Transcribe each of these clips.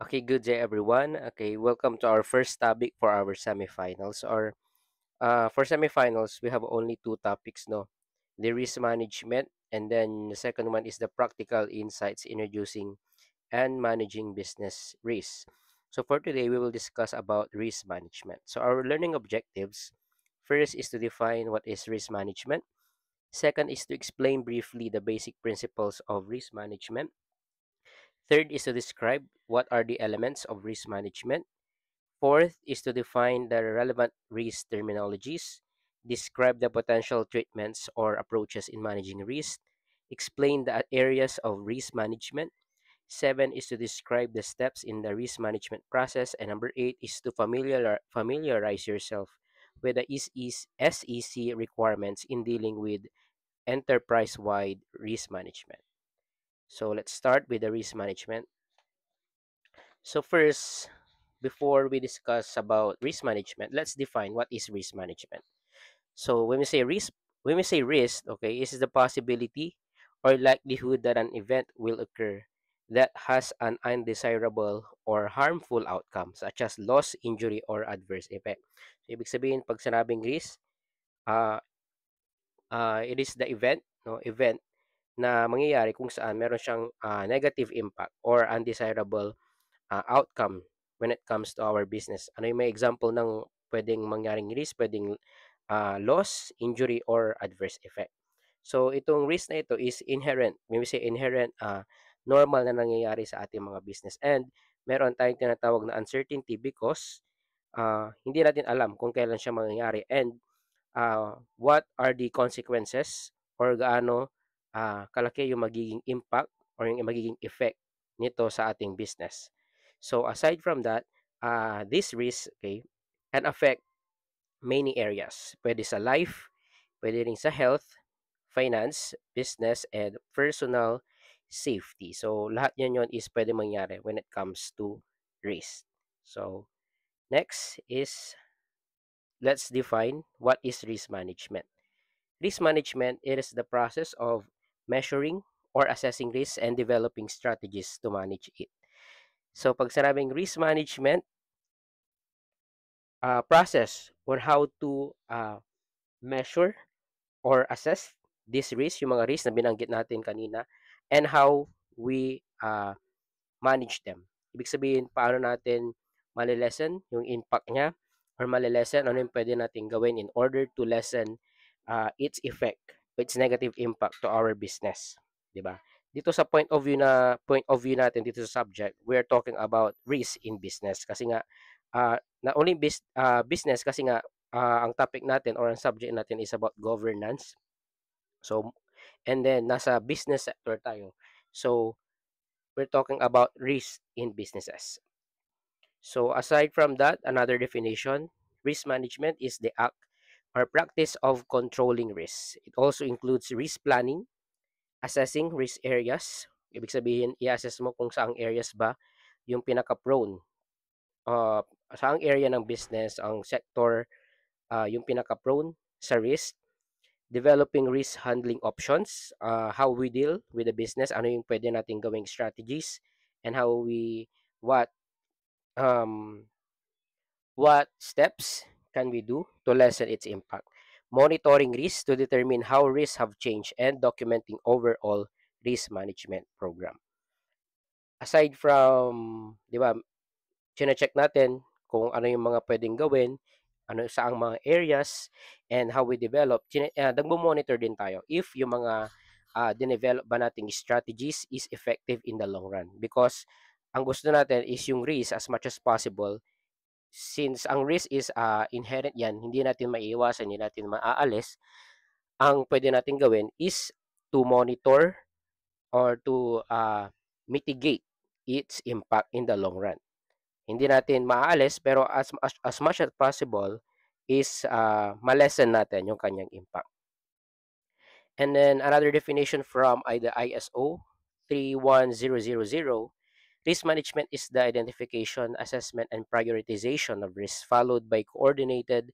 Okay, good day everyone. Okay, welcome to our first topic for our semifinals. Or for semifinals, we have only two topics, no? The risk management, and then the second one is the practical insights introducing and managing business risks. So for today, we will discuss about risk management. So our learning objectives, first is to define what is risk management. Second is to explain briefly the basic principles of risk management. Third is to describe what are the elements of risk management. Fourth is to define the relevant risk terminologies, describe the potential treatments or approaches in managing risk, explain the areas of risk management. Seven is to describe the steps in the risk management process. And number eight is to familiarize yourself with the SEC requirements in dealing with enterprise wide risk management. So let's start with the risk management. So first, before we discuss about risk management, let's define what is risk management. So when we say risk, okay, is the possibility or likelihood that an event will occur that has an undesirable or harmful outcome such as loss, injury, or adverse effect. So, ibig sabihin, pag sinabing risk, uh, it is the event, no, event na mangyayari kung saan meron siyang negative impact or undesirable outcome when it comes to our business. Ano yung may example ng pwedeng mangyaring risk, pwedeng loss, injury, or adverse effect. So, itong risk na ito is inherent. When we say inherent, normal na nangyayari sa ating mga business. And meron tayong tinatawag na uncertainty because hindi natin alam kung kailan siya mangyayari and what are the consequences or gaano kalaki yung magiging impact or yung magiging effect nito sa ating business. So aside from that, this risk, okay, can affect many areas. Pwede sa life, pwede rin sa health, finance, business, and personal safety. So lahat yan is pwede mangyari when it comes to risk. So next is let's define what is risk management. Risk management, it is the process of measuring or assessing risks and developing strategies to manage it. So pag sinabing risk management, process on how to measure or assess this risk, yung mga risk na binanggit natin kanina, and how we manage them. Ibig sabihin, paano natin malilesen yung impact niya or malilesen ano yung pwede natin gawin in order to lessen its effect, its negative impact to our business. 'Di ba? Dito sa point of view natin dito sa subject, we are talking about risk in business kasi nga not only business kasi nga ang topic natin or ang subject natin is about governance. So and then nasa business sector tayo. So we're talking about risk in businesses. So aside from that, another definition, risk management is the act or practice of controlling risk. It also includes risk planning, assessing risk areas. Ibig sabihin, i-assess mo kung saang areas ba yung pinaka-prone. Uh, saang area ng business, ang sector, yung pinaka-prone sa risk. Developing risk handling options, how we deal with the business, ano yung pwede nating gawing strategies, and um, what steps can we do to lessen its impact? Monitoring risks to determine how risks have changed and documenting overall risk management program. Aside from, di ba, chine-check natin kung ano yung mga pwedeng gawin, ano saang mga areas, and how we develop, nagmo-monitor din tayo if yung mga dinevelop ba nating strategies is effective in the long run. Because ang gusto natin is yung risk as much as possible. Since ang risk is inherent yan, hindi natin maiiwasan, hindi natin maaalis, ang pwede natin gawin is to monitor or to mitigate its impact in the long run. Hindi natin maaalis pero as much as possible is malesen natin yung kanyang impact. And then another definition from the ISO 31000, risk management is the identification, assessment, and prioritization of risks followed by coordinated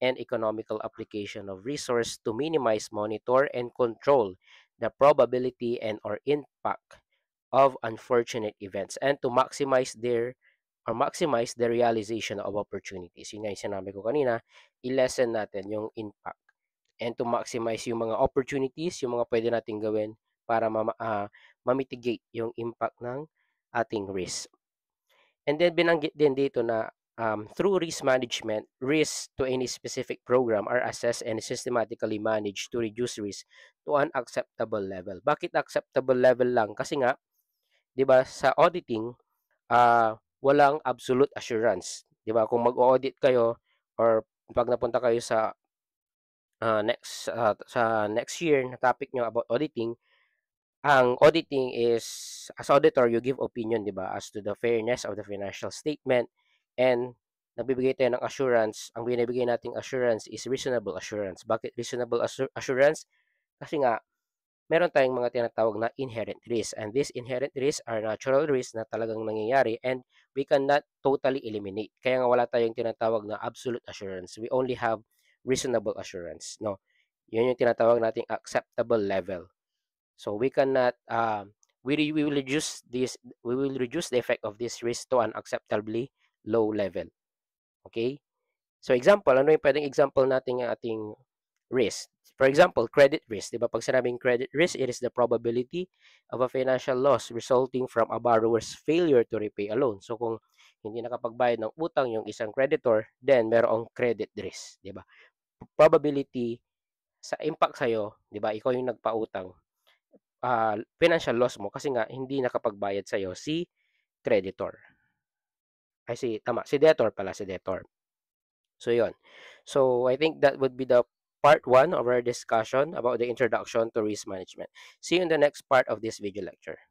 and economical application of resource to minimize, monitor, and control the probability and or impact of unfortunate events and to maximize the realization of opportunities. Yun nga yung sinabi ko kanina, i-lessen natin yung impact and to maximize yung mga opportunities, yung mga pwede nating gawin para ma-mitigate yung impact ng ating risk. And then binanggit din dito na through risk management, risks to any specific program are assessed and systematically managed to reduce risk to an acceptable level. Bakit acceptable level lang? Kasi nga, 'di ba, sa auditing, walang absolute assurance, 'di ba? Kung mag-audit kayo or pag napunta kayo sa next year na topic nyo about auditing, ang auditing is, as auditor, you give opinion, di ba, as to the fairness of the financial statement and nagbibigay tayo ng assurance. Ang binibigay nating assurance is reasonable assurance. Bakit reasonable assurance? Kasi nga, meron tayong mga tinatawag na inherent risk. And these inherent risks are natural risks na talagang nangyayari and we cannot totally eliminate. Kaya nga wala tayong tinatawag na absolute assurance. We only have reasonable assurance. No? Yun yung tinatawag nating acceptable level. So we cannot we will reduce the effect of this risk to an acceptably low level. Okay? So example, ano yung pwedeng example natin ng ating risk? For example, credit risk. Diba? Pag sinabing credit risk, it is the probability of a financial loss resulting from a borrower's failure to repay a loan. So kung hindi nakapagbayad ng utang yung isang creditor, then merong credit risk. Diba? Probability sa impact sa'yo, diba? Ikaw yung nagpautang. Financial loss mo kasi nga hindi nakapagbayad sa'yo si creditor. Ay, si debtor pala, si debtor. So, yon. So, I think that would be the part 1 of our discussion about the introduction to risk management. See you in the next part of this video lecture.